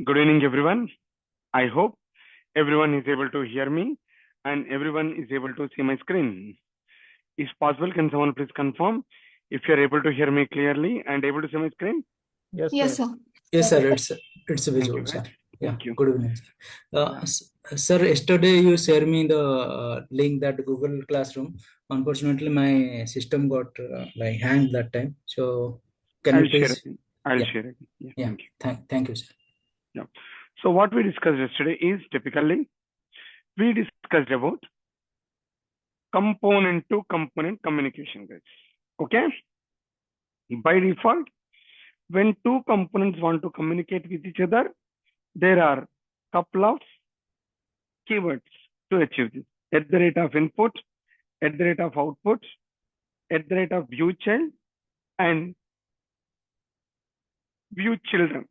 Good evening, everyone. I hope everyone is able to hear me and everyone is able to see my screen. If possible, can someone please confirm if you are able to hear me clearly and able to see my screen? Yes, Yes, sir. sir. Yes, sir. It's Thank you, visible, guys. sir. Yeah. Thank you. Good evening, sir. Sir, yesterday you shared me the link that Google Classroom. Unfortunately, my system got like hanged that time. So, can I'll you share please? it. I'll Yeah, share it. Yeah, yeah. thank you. Thank you, sir. Yeah. So what we discussed yesterday is typically we discussed about component to component communication, guys. Okay. By default, when two components want to communicate with each other, there are couple of keywords to achieve this. At the rate of input, at the rate of output, at the rate of view child, and view children.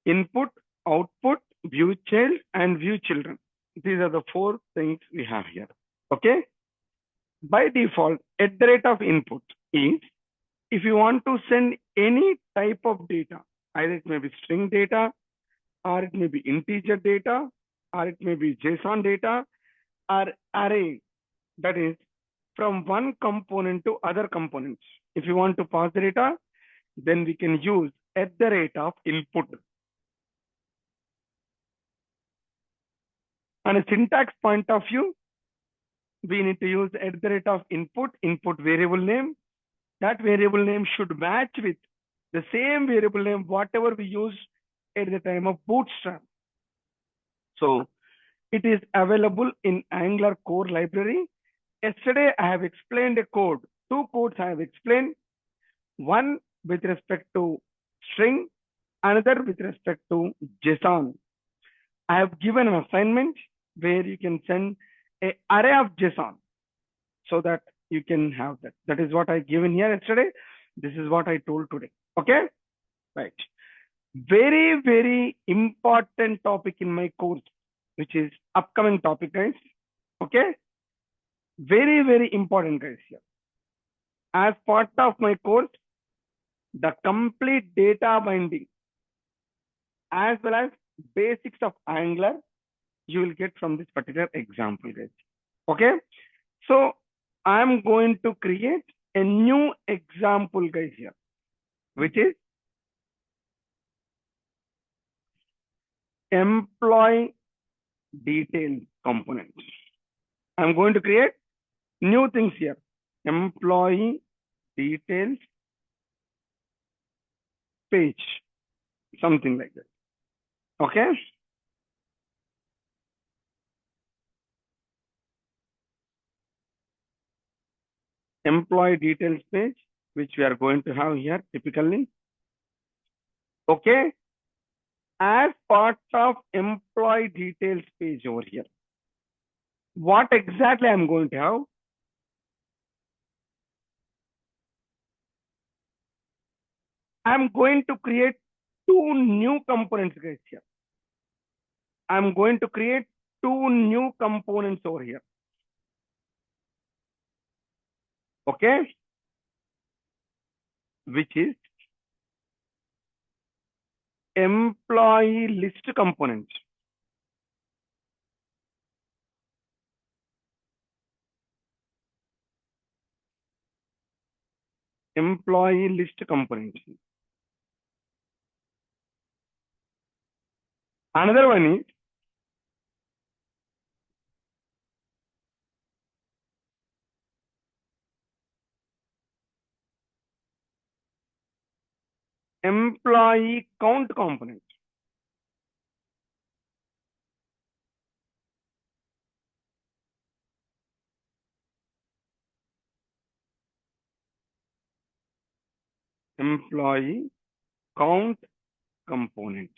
Input, output, view child, and view children. These are the four things we have here. Okay. By default, at the rate of input is if you want to send any type of data, either it may be string data, or it may be integer data, or it may be JSON data, or array, that is from one component to other components. If you want to pass the data, then we can use at the rate of input. On a syntax point of view, we need to use at the rate of input variable name. That variable name should match with the same variable name, whatever we use at the time of bootstrap. So it is available in Angular core library. Yesterday, I have explained a code, two codes I have explained, one with respect to string, another with respect to JSON. I have given an assignment where you can send an array of JSON so that you can have that. That is what I given here yesterday. This is what I told today. Okay, right. Very, very important topic in my course, which is upcoming topic, guys. Okay, very, very important, guys, here. As part of my course, the complete data binding as well as basics of Angular you will get from this particular example, guys. Okay, so I'm going to create a new example, guys, here, which is employee detail component. I'm going to create new things here. Employee details page, something like that. Okay. Employee details page, which we are going to have here typically. Okay. As part of employee details page over here, what exactly I'm going to have? I'm going to create two new components, guys, here. I'm going to create two new components over here. Okay. Which is employee list component. Employee list component. Another one is employee count component. Employee count component.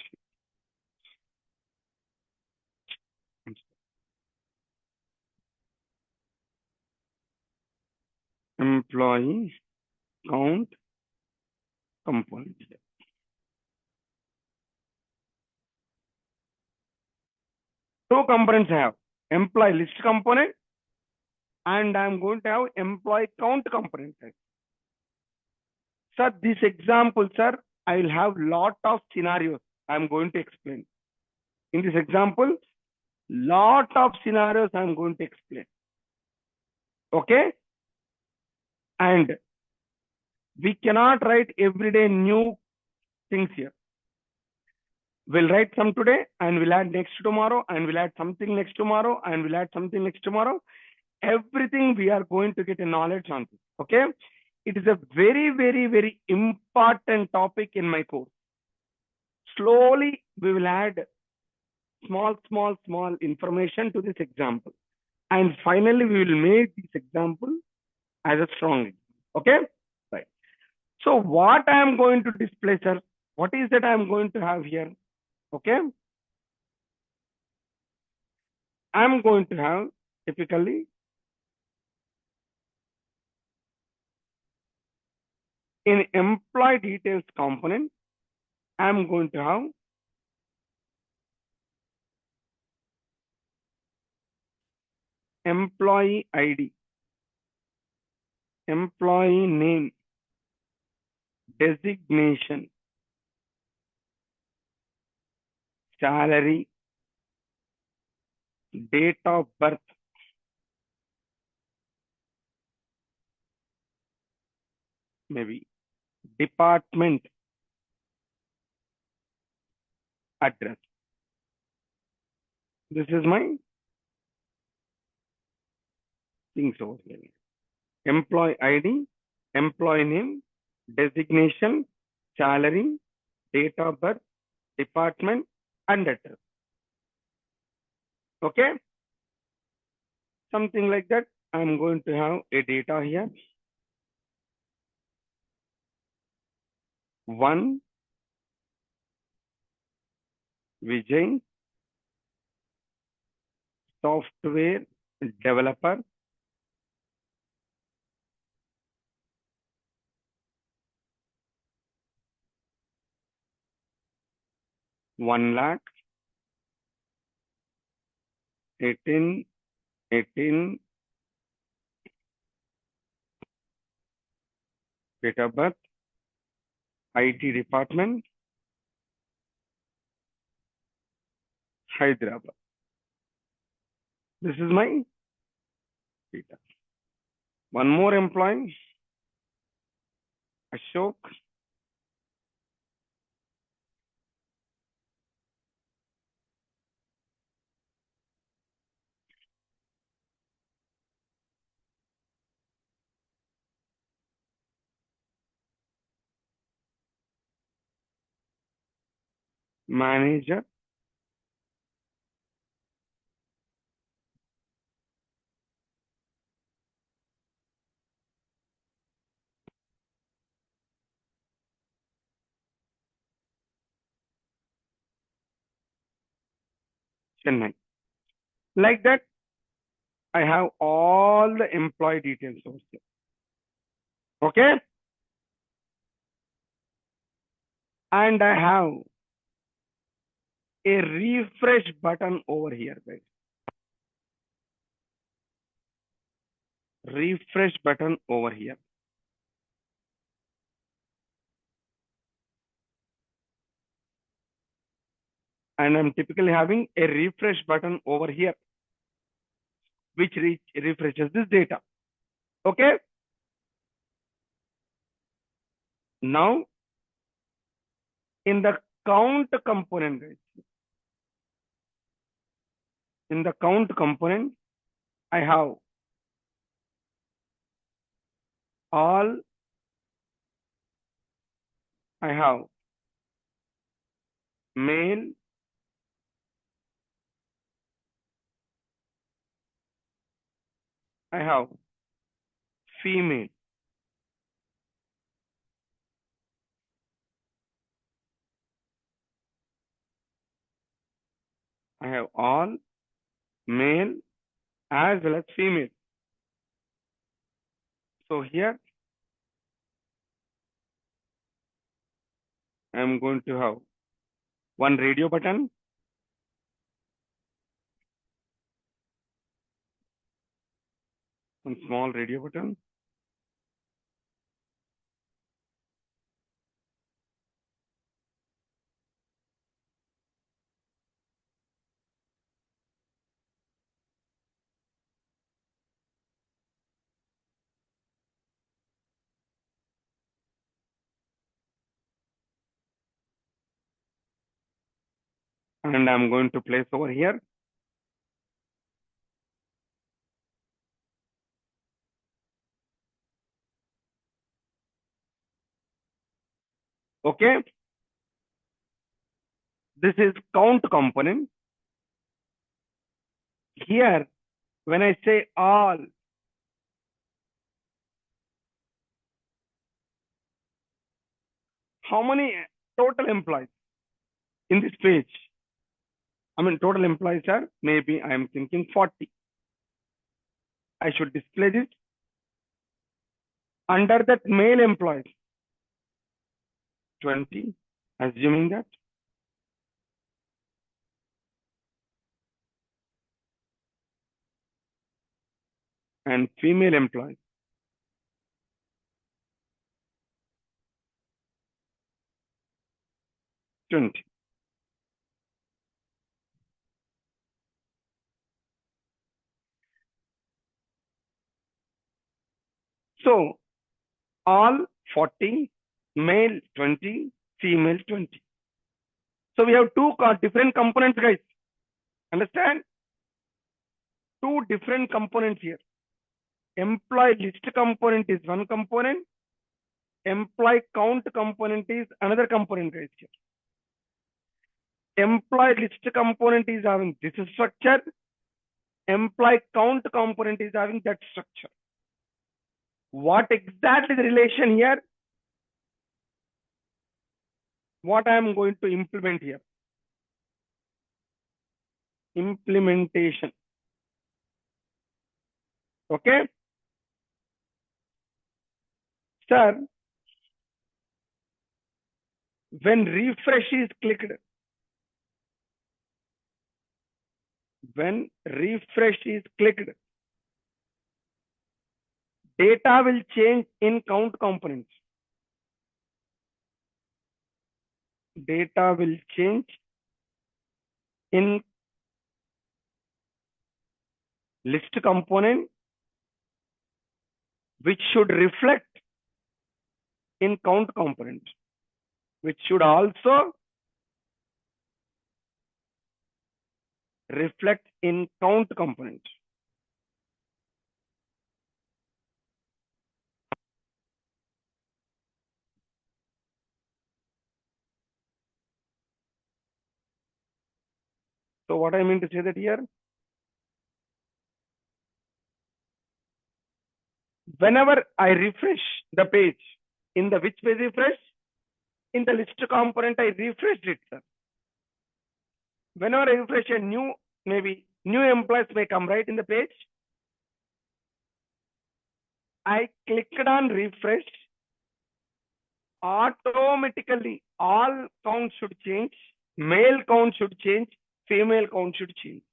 Employee count component. Two components I have, employee list component and I'm going to have employee count component. Sir, this example, sir, I will have lot of scenarios I'm going to explain. In this example, lot of scenarios I'm going to explain. Okay? And we cannot write everyday new things here. We'll write some today and we'll add next tomorrow and we'll add something next tomorrow and we'll add something next tomorrow. Everything we are going to get a knowledge on this. Okay? It is a very, very, very important topic in my course. Slowly we will add small information to this example. And finally, we will make this example as a strong example. Okay? Right. So what I am going to display, sir? What is that I am going to have here? Okay? I am going to have typically in employee details component, I am going to have employee ID, employee name, designation, salary, date of birth, maybe department, address. This is my things over here. Employee ID, employee name, designation, salary, date of birth, department, and address. Okay? Something like that. I'm going to have a data here. 1 Vijay, software developer, one lakh, 18, date of birth, IT department, Hyderabad. This is my data. One more employee, Ashok, manager, Chennai. Like that, I have all the employee details over here. Okay? And I have a refresh button over here, guys. Refresh button over here. And I'm typically having a refresh button over here, which refreshes this data. Okay? Now, in the count component, guys, in the count component, I have all, I have male, I have female, I have all male as well as female. So here I'm going to have one radio button, one small radio button, and I'm going to place over here. Okay. This is count component. Here, when I say all, how many total employees in this page? I mean, total employees are maybe I am thinking 40. I should display this. Under that male employees, 20, assuming that. And female employees, 20. So all 40, male 20, female 20. So we have two different components, guys. Understand? Two different components here. Employee list component is one component. Employee count component is another component, guys. Here. Employee list component is having this structure. Employee count component is having that structure. What exactly the relation here? What I am going to implement here? Implementation. Okay. Sir, when refresh is clicked, data will change in count components. Data will change in list component, which should reflect in count component, which should also reflect in count component. So what I mean to say that here, whenever I refresh the page, in the which page refresh? In the list component, I refreshed it, sir. Whenever I refresh a new, maybe new employees may come right in the page. I clicked on refresh. Automatically, all counts should change. Male count should change. Female count should change.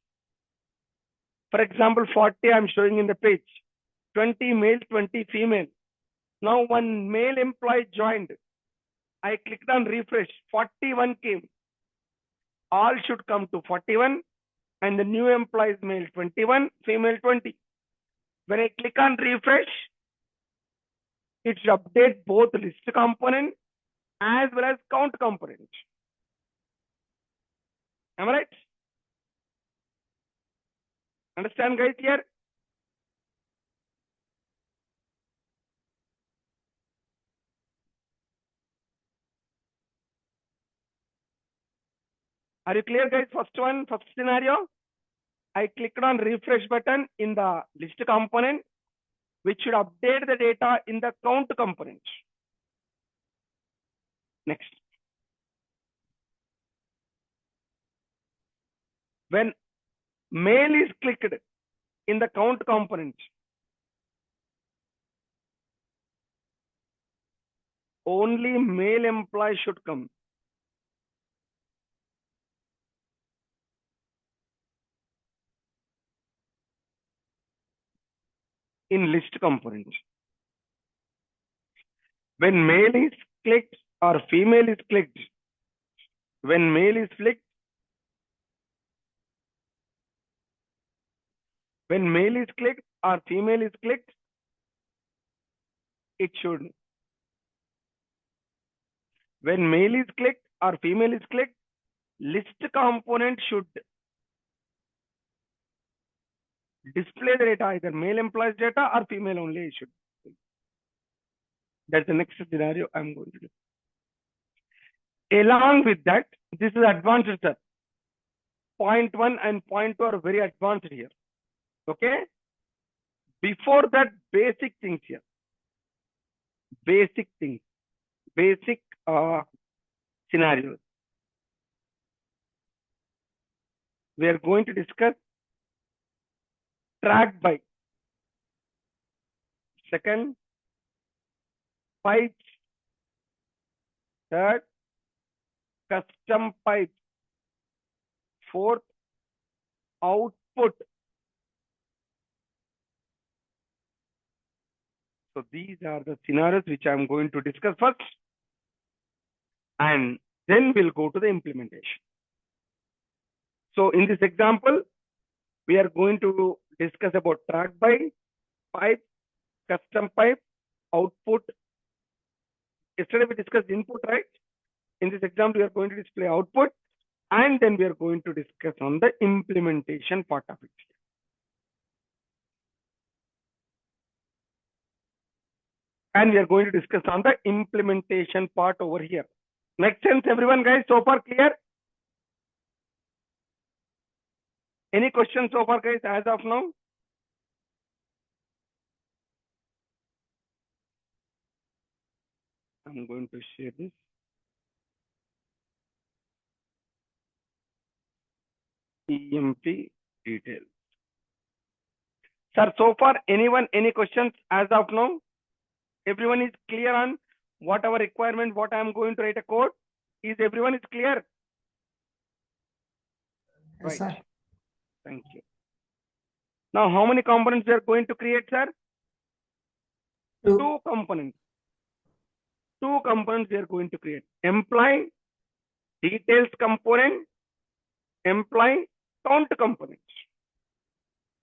For example, 40 I'm showing in the page. 20 male, 20 female. Now one male employee joined. I clicked on refresh. 41 came. All should come to 41. And the new employee is male 21, female 20. When I click on refresh, it should update both list component as well as count component. Am I right? Understand, guys, here? Are you clear, guys? First scenario. I clicked on refresh button in the list component, which should update the data in the count component. Next. When male is clicked in the count component, only male employee should come. In list component. When male is clicked or female is clicked, when male is clicked, when male is clicked or female is clicked, it should. When male is clicked or female is clicked, list component should display the data, either male employees data or female only it should. That's the next scenario I'm going to do. Along with that, this is advanced, sir. Point 1 and point 2 are very advanced here. Okay. Before that, basic things here. Basic things. Basic scenarios. We are going to discuss track by. Second, pipes. Third, custom pipes. Fourth, output. So these are the scenarios which I'm going to discuss first. And then we'll go to the implementation. So in this example, we are going to discuss about track by, pipe, custom pipe, output. Yesterday we discussed input, right? In this example, we are going to display output, and then we are going to discuss on the implementation part of it. And we are going to discuss on the implementation part over here. Make sense, everyone, guys? So far clear? Any questions so far, guys, as of now? I'm going to share this. EMP details. Sir, so far, anyone, any questions as of now? Everyone is clear on what our requirement, what I am going to write a code? Is everyone is clear? Yes, Right. sir. Thank you. Now, how many components we are going to create, sir? Two components. Two components we are going to create. Employee details component, employee count component.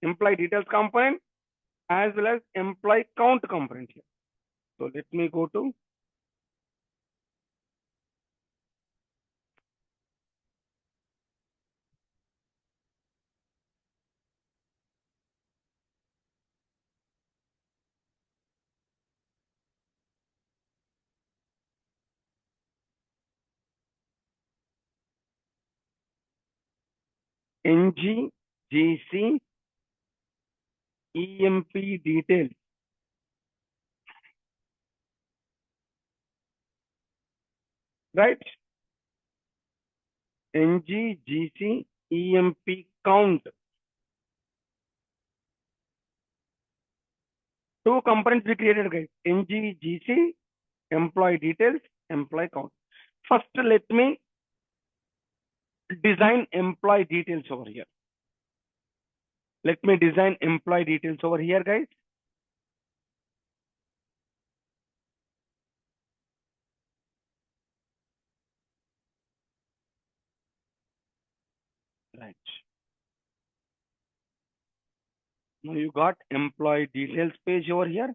Employee details component as well as employee count component here. So let me go to NGGC EMP details. Right? NGGC EMP count. Two components we created, guys. NGGC, employee details, employee count. First, let me design employee details over here. Let me design employee details over here, guys. Right. Now you got employee details page over here.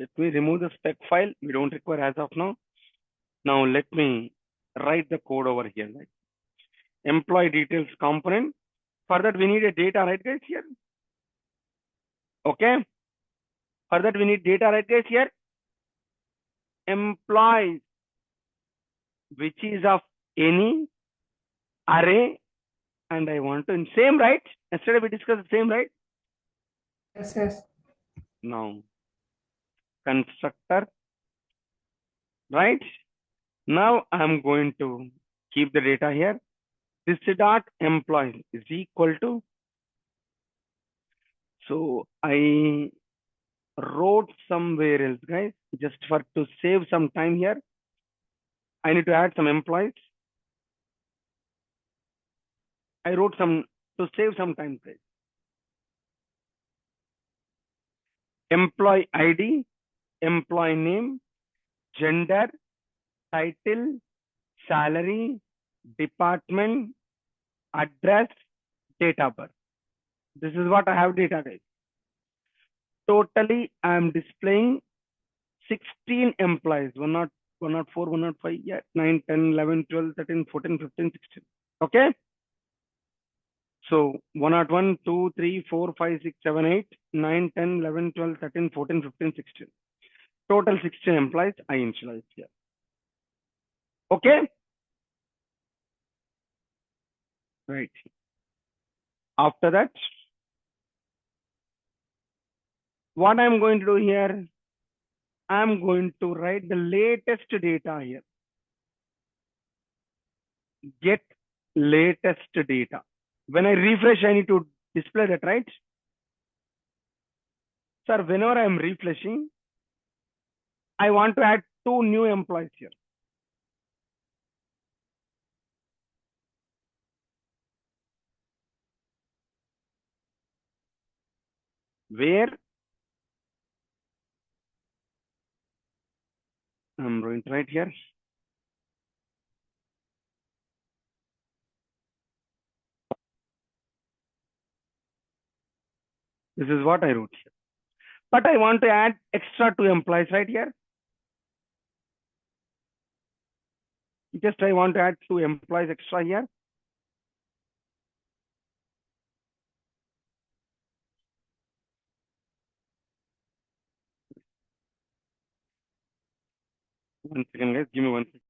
Let me remove the spec file. We don't require as of now. Now let me write the code over here. Right? Employee details component. For that we need a data, right, guys, here. Okay. For that we need data, right, guys, here. Employees, which is of any array, and I want to in same, right? Yesterday we discussed the same, right? Yes, yes. Now constructor, right? Now I'm going to keep the data here. This dot employee is equal to. So I wrote somewhere else, guys, just for to save some time here. I need to add some employees. I wrote some to save some time, guys. Employee ID, employee name, gender, title, salary, department, address, date of birth. This is what I have data, guys. Totally, I am displaying 16 employees. 104, 105, yeah, 9, 10, 11, 12, 13, 14, 15, 16. Okay. So 101, 2, 3, 4, 5, 6, 7, 8, 9, 10, 11, 12, 13, 14, 15, 16. Total 16 employees I initialize here. Okay. Right. After that, what I'm going to do here, I'm going to write the latest data here. Get latest data. When I refresh, I need to display that, right? Sir, whenever I'm refreshing, I want to add 2 new employees here. Where I'm going to write here. This is what I wrote here. But I want to add extra 2 employees right here. Just I want to add 2 employees extra here. One second, guys. Give me 1 second.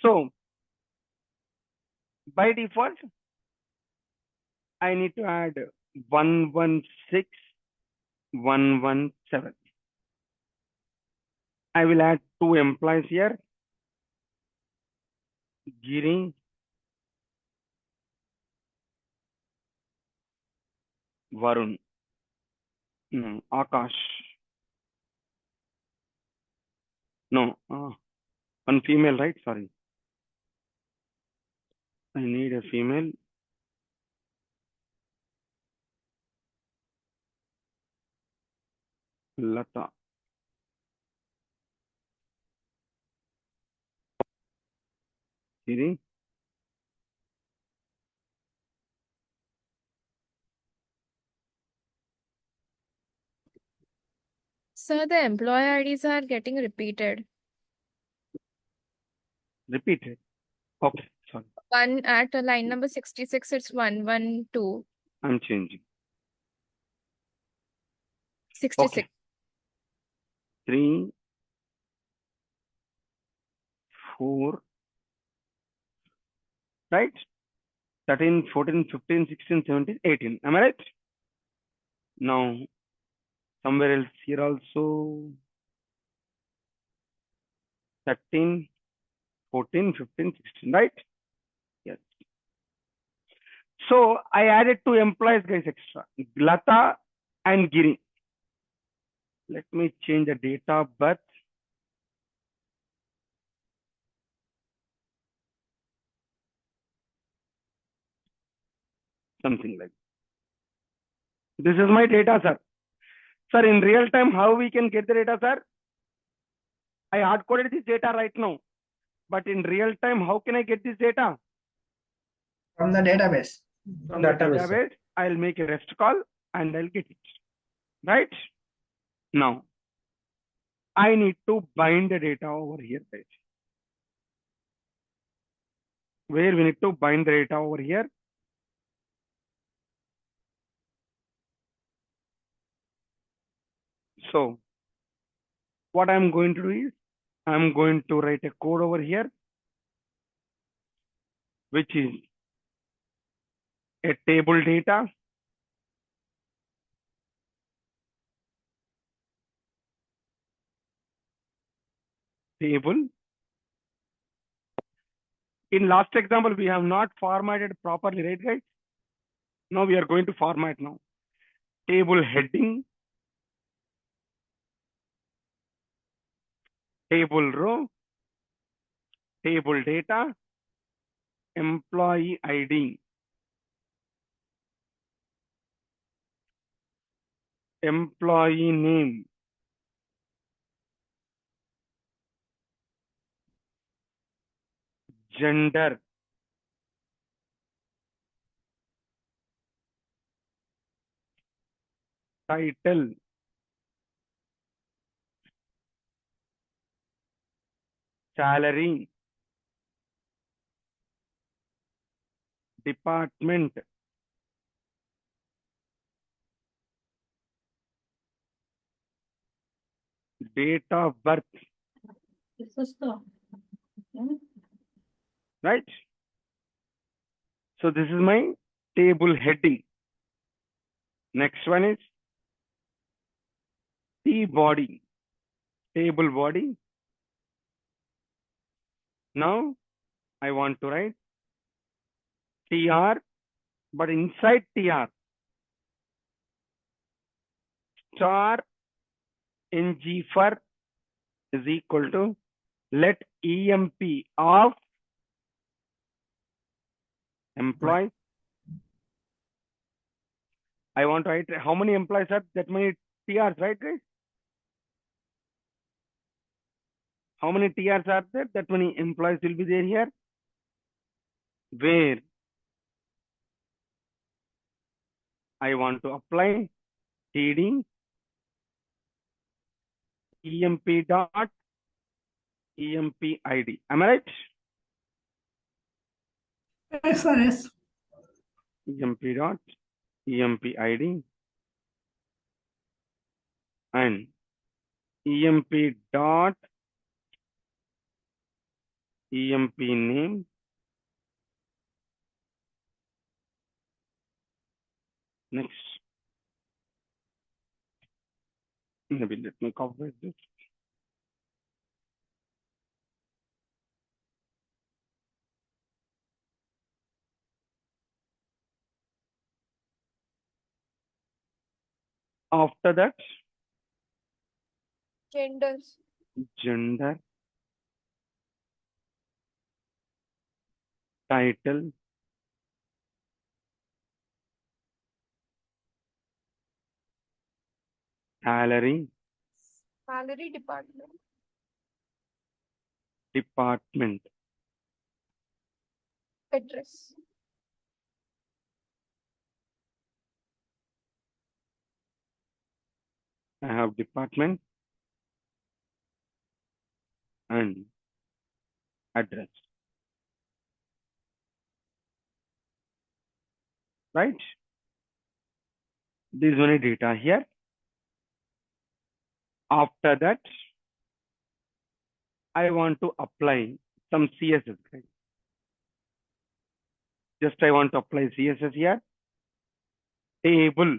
So by default, I need to add 116, 117. I will add 2 employees here. Giri, Varun, no, Akash. No, one female, right? Sorry. I need a female. Lata. Giri. Sir, the employee IDs are getting repeated. Repeated. Okay, sorry. One at line number 66, it's 112. I'm changing. 66. Okay. 3, 4, right? 13, 14, 15, 16, 17, 18. Am I right? Now, somewhere else here also 13, 14, 15, 16, right? Yes. So I added 2 employees, guys, extra. Lata and Giri. Let me change the date of birth. Something like this is my data, sir. Sir, in real time, how we can get the data, sir? I hard coded this data right now, but in real time, how can I get this data? From the database. From the Database, sir. database, I'll make a REST call and I'll get it. Right? Now, I need to bind the data over here, guys. Where we need to bind the data over here. So, what I'm going to do is, I'm going to write a code over here, which is a table data. Table. In last example, we have not formatted properly, right, guys? Now we are going to format now. Table heading. table row, table data, employee ID, employee name, gender, title, salary, department, date of birth, right? So this is my table heading. Next one is T body, table body. Now I want to write TR, but inside TR, star NG for is equal to let EMP of employee. I want to write how many employees are that many TRs, right, guys? How many TRs are there? That many employees will be there here. Where I want to apply TD EMP dot EMP ID. Am I right? Yes, sir, yes. EMP dot EMP ID and EMP dot EMP name. Next, maybe let me copy this. After that, Genders. gender, title, salary, Salary department. department, Address. I have department and address, right? This many data here. After that, I want to apply some CSS. Right? Just I want to apply CSS here. Table,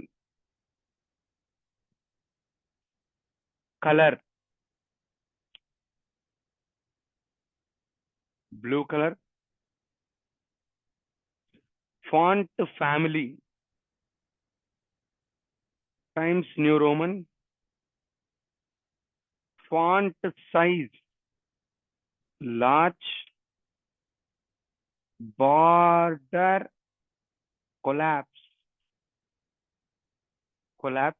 color, blue color, font family, Times New Roman, font size, large, border, collapse, collapse.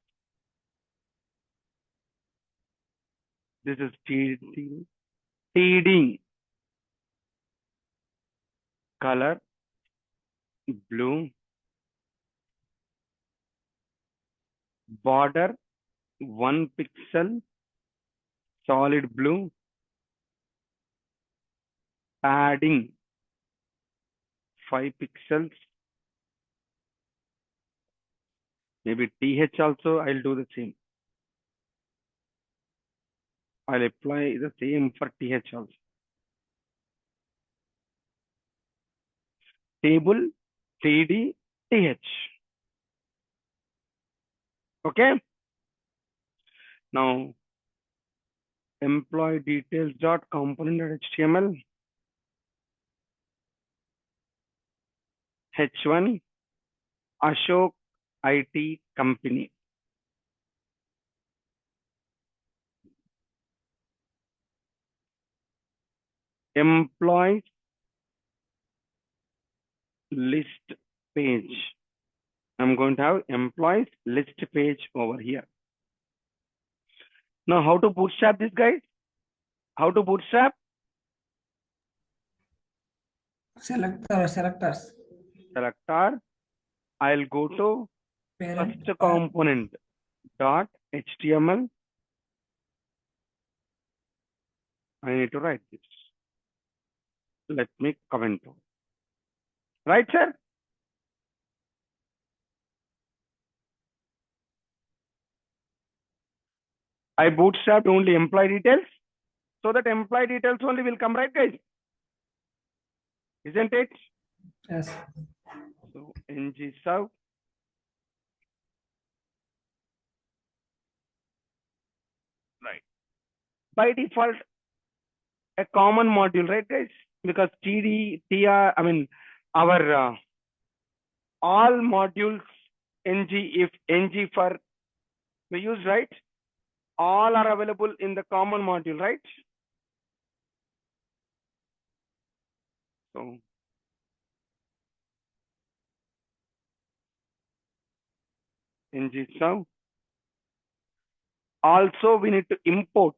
This is TD, color, blue, border, 1 pixel, solid blue, padding, 5 pixels, maybe TH also, I'll do the same. I'll apply the same for TH also. Table, TD, TH. Okay. Now, employee details dot component HTML, H1, Ashok IT company. employees list page. I'm going to have employees list page over here. Now, how to bootstrap this, guys? How to bootstrap? Selectors. Selector. I'll go to Parent. first component dot HTML. I need to write this. Let me comment. Right, sir? I bootstrapped only employee details. So that employee details only will come, right, guys? Isn't it? Yes. So ng sub. Right. By default, a common module, right, guys? Because I mean, our all modules ng, if ng for we use, right? All are available in the common module, right? So ng sub. Also, we need to import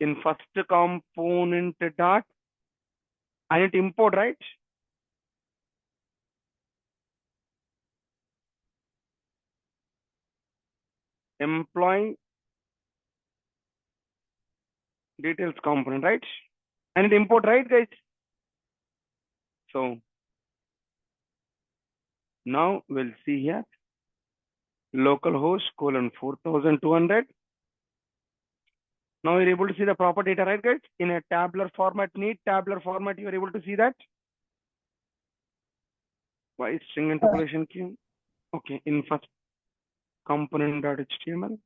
in first component dot. I need to import, right? Employee details component, right? I need to import, right, guys? So now we'll see here localhost colon 4200. Now you're able to see the proper data, right, guys? In a tabular format, neat tabular format, you are able to see that. Why is string interpolation key? Okay, in first component.html.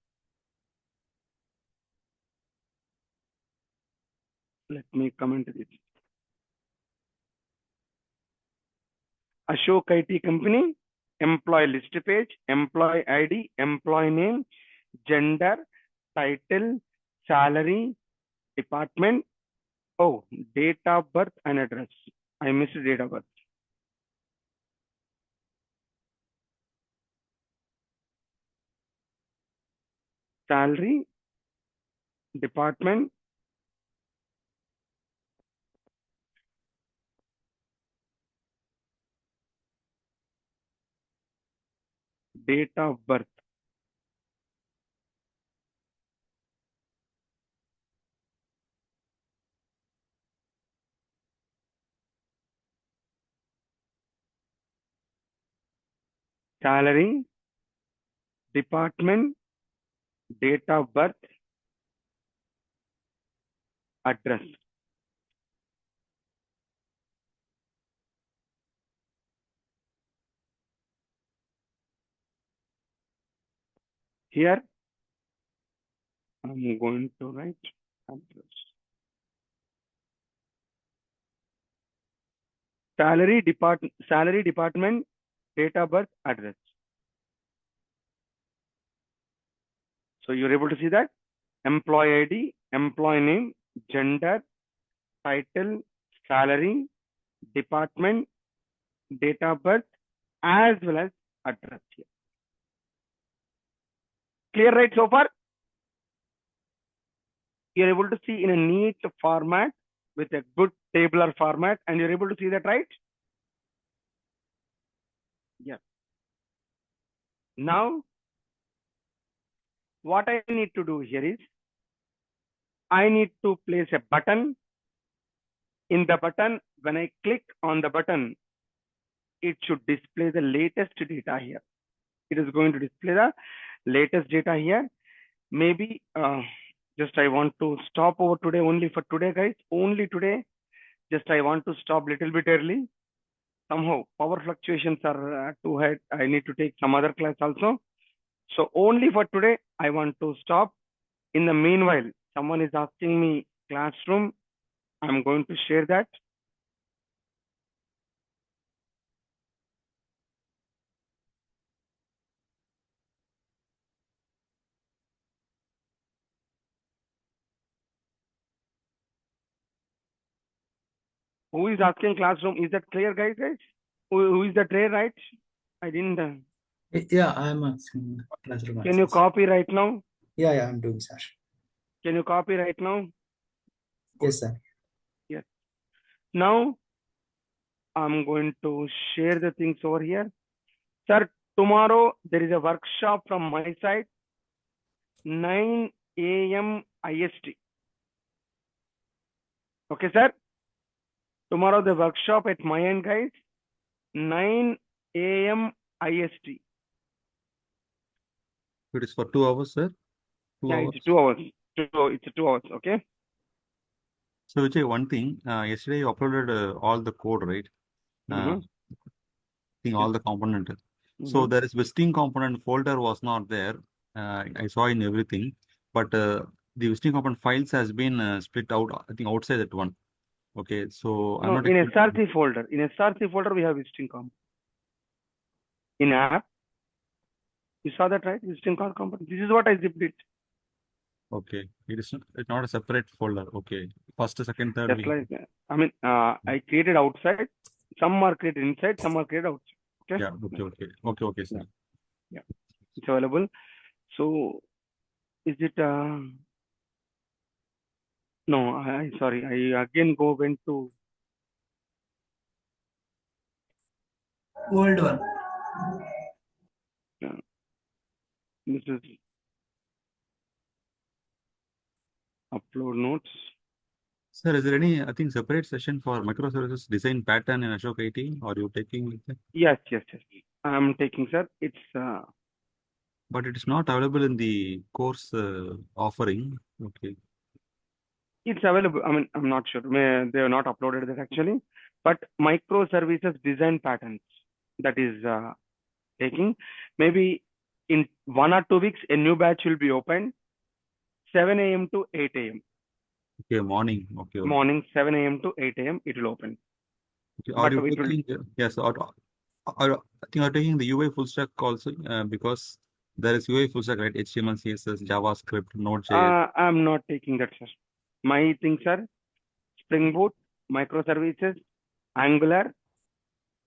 Let me comment this. Ashok IT company, employee list page, employee ID, employee name, gender, title, salary, department. Oh, date of birth and address. I missed date of birth. Salary, department, date of birth. Salary, department, date of birth, address. Here, I'm going to write address. Salary department, date of birth, address. So you're able to see that employee ID, employee name, gender, title, salary, department, date of birth, as well as address here. Clear, right, so far? You're able to see in a neat format with a good tabular format, and you're able to see that, right? Yes. Now, what I need to do here is, I need to place a button. In the button, when I click on the button, it should display the latest data here. It is going to display the latest data here. Maybe just I want to stop over today, only for today, guys. Only today. Just I want to stop little bit early. Somehow power fluctuations are too high. I need to take some other class also. So only for today, I want to stop. In the meanwhile, someone is asking me classroom. I'm going to share that. Who is asking classroom? Is that clear, guys? Who is that Ray, right? I didn't. Yeah, I'm asking classroom Can you access. copy right now? Yeah, I'm doing, sir. Can you copy right now? Yes, sir. Yes. Now I'm going to share the things over here. Sir, tomorrow there is a workshop from my side, 9 a.m. IST. Okay, sir? Tomorrow the workshop at my end, guys, 9 a.m. IST. It is for 2 hours, sir. 2 Yeah, hours. it's 2 hours. It's 2 hours, okay? So, Vijay, one thing, yesterday you uploaded all the code, right? Mhm. I think all the component. So Mhm. there is visiting component folder was not there. I saw in everything, but the visiting component files has been split out. I think outside that one. Okay, so I'm No, not in able to. SRC folder. In SRC folder, we have visiting comp. In app, you saw that, right? Visiting card component. This is what I zipped it. Okay, it's not a separate folder. Okay, first, second, third. Just like, I mean, I created outside. Some are created inside, some are created outside. Okay? Yeah. Okay, sir. Yeah. It's available. So, is it, no, sorry, I again went to, Old one. this is upload notes. Sir, is there any, I think, separate session for microservices design pattern in Ashok IT? Or you taking it? Yes. I'm taking, sir. It's, But it is not available in the course offering. Okay. it's available. I mean, I'm not sure. They have not uploaded that actually. But microservices design patterns, that is taking. Maybe in 1 or 2 weeks, a new batch will be opened, 7 a.m. to 8 a.m. Okay, morning. Okay. Morning, 7 a.m. to 8 a.m. it will open. Okay. Are But you it will, taking, yes, or I think you're taking the UI full stack also because there is UI full stack, right? HTML, CSS, JavaScript, Node.js. I'm not taking that, sir. My things are Spring Boot, microservices, Angular,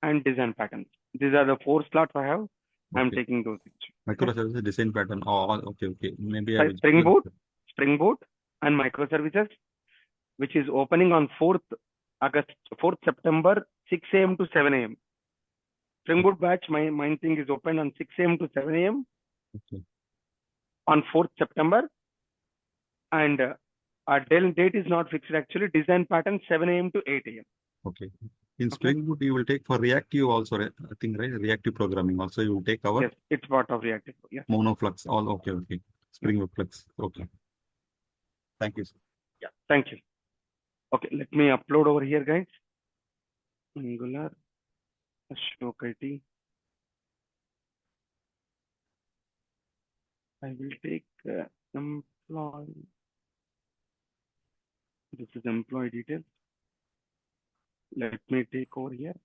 and design patterns. These are the 4 slots I have. I'm Okay. taking those things. Microservices design pattern. Oh, okay. Maybe I Sorry, will. Spring Boot and microservices, which is opening on 4th September, 6 a.m. to 7 a.m. Spring Boot batch, my thing is open on 6 a.m. to 7 a.m. Okay. on 4th September. And our date is not fixed actually. Design pattern 7 a.m. to 8 a.m. Okay. In Spring Boot, you will take for reactive also, right? I think, right? Reactive programming also, you will take our Yes, it's part of reactive. Yes. monoflux. All okay. Spring Boot Flux. Okay. Thank you, sir. Yeah. Thank you. Okay, let me upload over here, guys. Angular, Ashok IT. I will take employee. This is employee details. Let me take over here.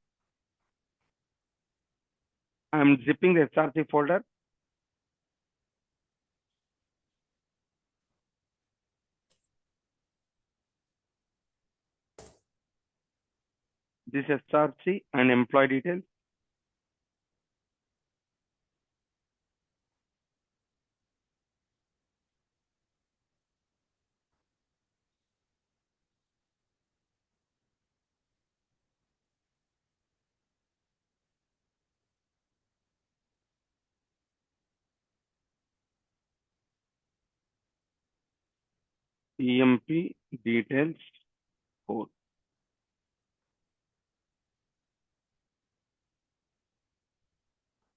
I'm zipping the SRC folder. This SRC and employee details. EMP details code.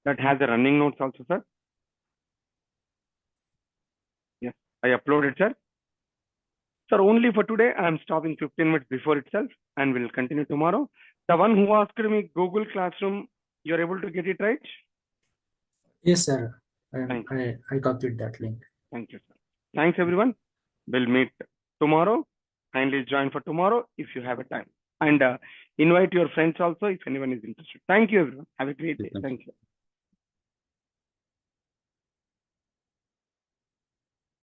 That has the running notes also, sir. Yes, I uploaded, sir. Sir, only for today, I'm stopping 15 minutes before itself and will continue tomorrow. The one who asked me Google Classroom, you're able to get it right? Yes, sir. Thank I copied that link. Thank you, sir. Thanks, everyone. We'll meet tomorrow. Kindly join for tomorrow if you have a time. And invite your friends also if anyone is interested. Thank you, everyone. Have a great day. Thank you. Thank you.